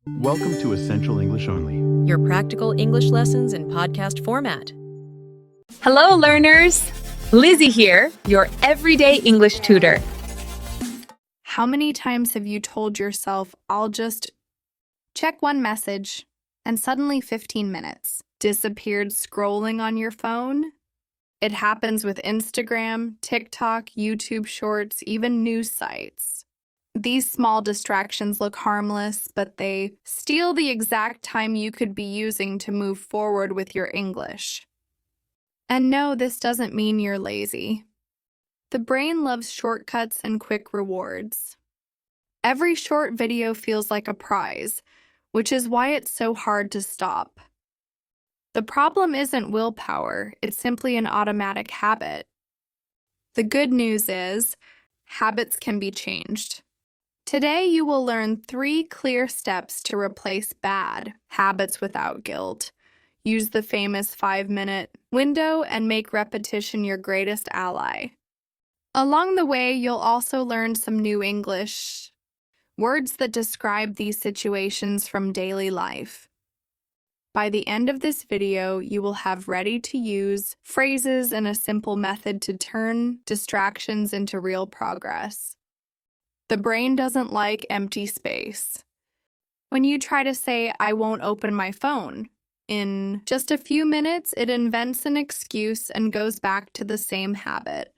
Welcome to Essential English Only. Your practical English lessons in podcast format. Hello, learners! Lizzie here, your everyday English tutor. How many times have you told yourself, I'll just check one message, and suddenly 15 minutes disappeared scrolling on your phone? It happens with Instagram, TikTok, YouTube Shorts, even news sites. These small distractions look harmless, but they steal the exact time you could be using to move forward with your English. And no, this doesn't mean you're lazy. The brain loves shortcuts and quick rewards. Every short video feels like a prize, which is why it's so hard to stop. The problem isn't willpower, it's simply an automatic habit. The good news is, habits can be changed. Today you will learn 3 clear steps to replace bad habits without guilt. Use the famous 5-minute window and make repetition your greatest ally. Along the way, you'll also learn some new English words that describe these situations from daily life. By the end of this video, you will have ready-to-use phrases and a simple method to turn distractions into real progress. The brain doesn't like empty space. When you try to say, I won't open my phone, in just a few minutes, it invents an excuse and goes back to the same habit.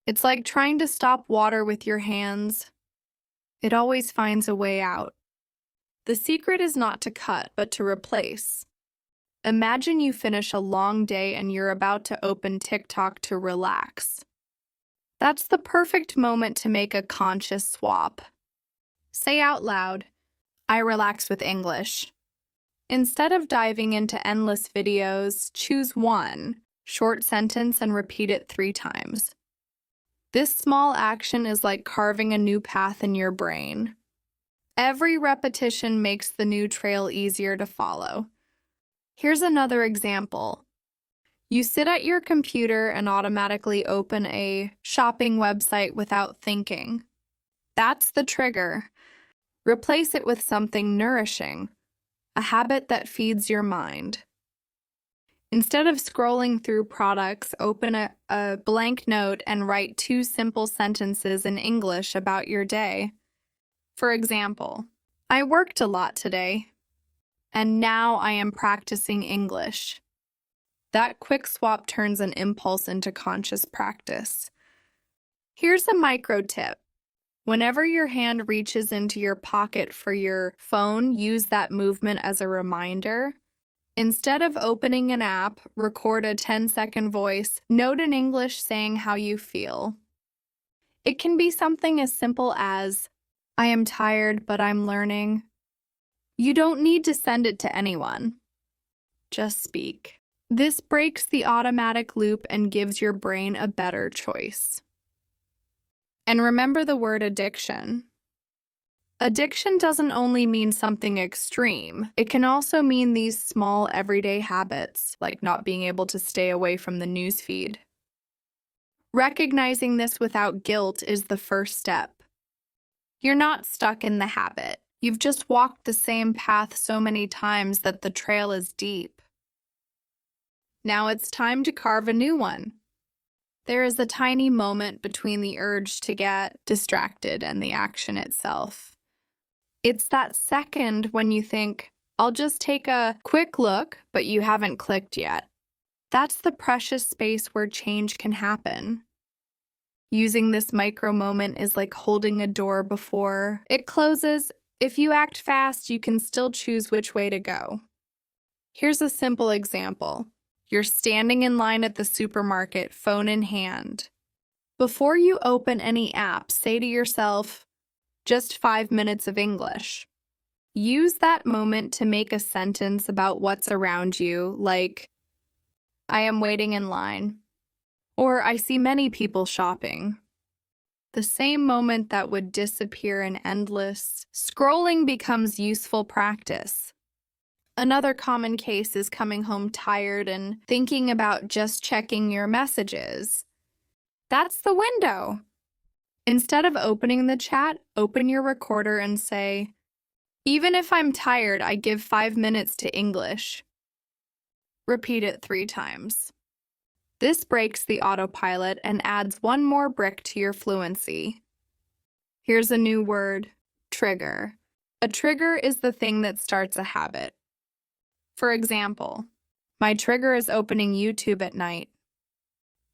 It's like trying to stop water with your hands. It always finds a way out. The secret is not to cut, but to replace. Imagine you finish a long day and you're about to open TikTok to relax. That's the perfect moment to make a conscious swap. Say out loud, I relax with English. Instead of diving into endless videos, choose one short sentence and repeat it 3 times. This small action is like carving a new path in your brain. Every repetition makes the new trail easier to follow. Here's another example. You sit at your computer and automatically open a shopping website without thinking. That's the trigger. Replace it with something nourishing, a habit that feeds your mind. Instead of scrolling through products, open a blank note and write 2 simple sentences in English about your day. For example, I worked a lot today, and now I am practicing English. That quick swap turns an impulse into conscious practice. Here's a micro tip. Whenever your hand reaches into your pocket for your phone, use that movement as a reminder. Instead of opening an app, record a 10-second voice, note in English saying how you feel. It can be something as simple as, I am tired, but I'm learning. You don't need to send it to anyone. Just speak. This breaks the automatic loop and gives your brain a better choice. And remember the word addiction. Addiction doesn't only mean something extreme. It can also mean these small everyday habits, like not being able to stay away from the news feed. Recognizing this without guilt is the first step. You're not stuck in the habit. You've just walked the same path so many times that the trail is deep. Now it's time to carve a new one. There is a tiny moment between the urge to get distracted and the action itself. It's that second when you think, I'll just take a quick look, but you haven't clicked yet. That's the precious space where change can happen. Using this micro moment is like holding a door before it closes. If you act fast, you can still choose which way to go. Here's a simple example. You're standing in line at the supermarket, phone in hand. Before you open any app, say to yourself, just 5 minutes of English. Use that moment to make a sentence about what's around you, like, I am waiting in line, or I see many people shopping. The same moment that would disappear in endless scrolling becomes useful practice. Another common case is coming home tired and thinking about just checking your messages. That's the window. Instead of opening the chat, open your recorder and say, Even if I'm tired, I give 5 minutes to English. Repeat it 3 times. This breaks the autopilot and adds one more brick to your fluency. Here's a new word, trigger. A trigger is the thing that starts a habit. For example, my trigger is opening YouTube at night.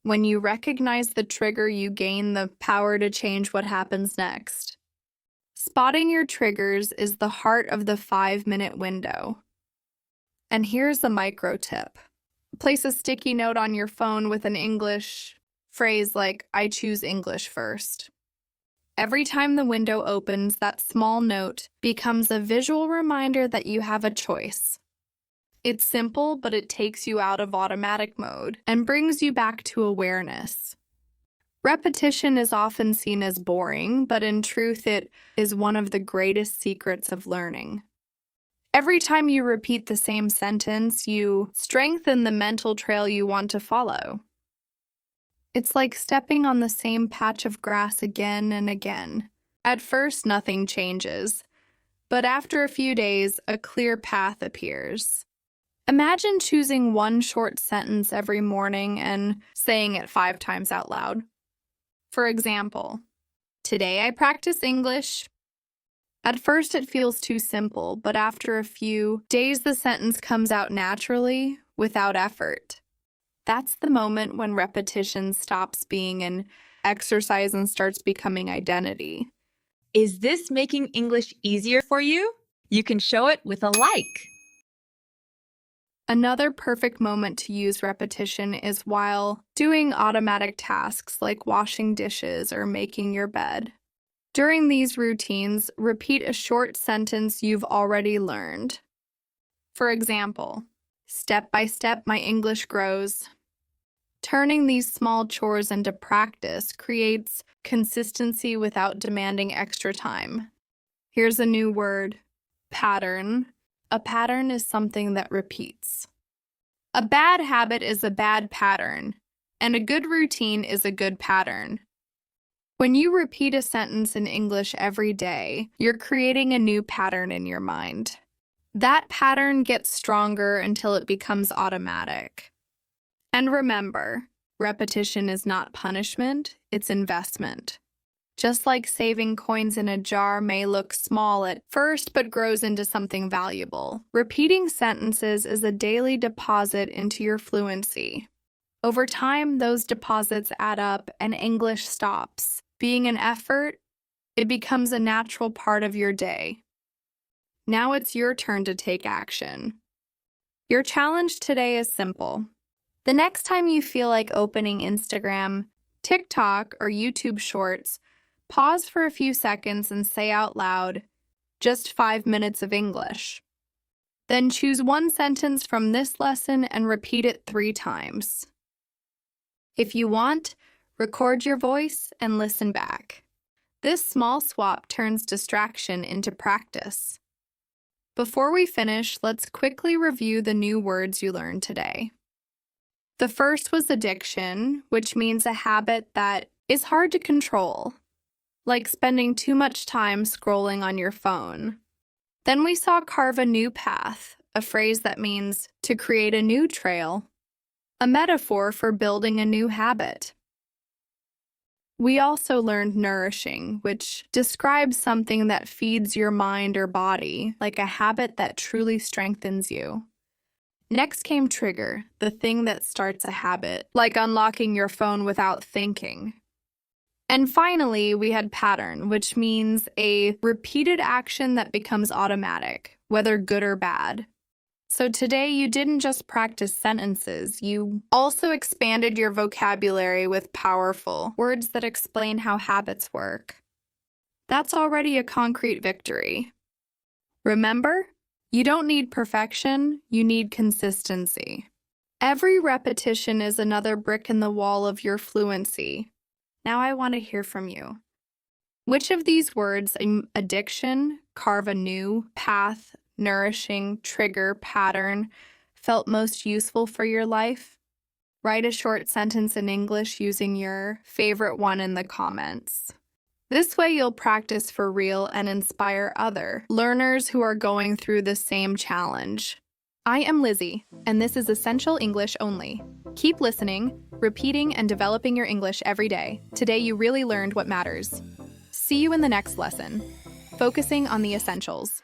When you recognize the trigger, you gain the power to change what happens next. Spotting your triggers is the heart of the 5-minute window. And here's a micro tip. Place a sticky note on your phone with an English phrase like, I choose English first. Every time the window opens, that small note becomes a visual reminder that you have a choice. It's simple, but it takes you out of automatic mode and brings you back to awareness. Repetition is often seen as boring, but in truth, it is one of the greatest secrets of learning. Every time you repeat the same sentence, you strengthen the mental trail you want to follow. It's like stepping on the same patch of grass again and again. At first, nothing changes, but after a few days, a clear path appears. Imagine choosing one short sentence every morning and saying it 5 times out loud. For example, today I practice English. At first it feels too simple, but after a few days the sentence comes out naturally, without effort. That's the moment when repetition stops being an exercise and starts becoming identity. Is this making English easier for you? You can show it with a like. Another perfect moment to use repetition is while doing automatic tasks like washing dishes or making your bed. During these routines, repeat a short sentence you've already learned. For example, step by step, my English grows. Turning these small chores into practice creates consistency without demanding extra time. Here's a new word, pattern. A pattern is something that repeats. A bad habit is a bad pattern, and a good routine is a good pattern. When you repeat a sentence in English every day, you're creating a new pattern in your mind. That pattern gets stronger until it becomes automatic. And remember, repetition is not punishment, it's investment. Just like saving coins in a jar may look small at first but grows into something valuable, repeating sentences is a daily deposit into your fluency. Over time, those deposits add up and English stops being an effort. It becomes a natural part of your day. Now it's your turn to take action. Your challenge today is simple. The next time you feel like opening Instagram, TikTok, or YouTube Shorts, pause for a few seconds and say out loud, just 5 minutes of English. Then choose one sentence from this lesson and repeat it 3 times. If you want, record your voice and listen back. This small swap turns distraction into practice. Before we finish, let's quickly review the new words you learned today. The first was addiction, which means a habit that is hard to control, like spending too much time scrolling on your phone. Then we saw carve a new path, a phrase that means to create a new trail, a metaphor for building a new habit. We also learned nourishing, which describes something that feeds your mind or body, like a habit that truly strengthens you. Next came trigger, the thing that starts a habit, like unlocking your phone without thinking. And finally, we had pattern, which means a repeated action that becomes automatic, whether good or bad. So today, you didn't just practice sentences, you also expanded your vocabulary with powerful words that explain how habits work. That's already a concrete victory. Remember, you don't need perfection, you need consistency. Every repetition is another brick in the wall of your fluency. Now I want to hear from you. Which of these words, addiction, carve a new path, nourishing, trigger, pattern, felt most useful for your life? Write a short sentence in English using your favorite one in the comments. This way, you'll practice for real and inspire other learners who are going through the same challenge. I am Lizzie, and this is Essential English Only. Keep listening, repeating, and developing your English every day. Today, you really learned what matters. See you in the next lesson, focusing on the essentials.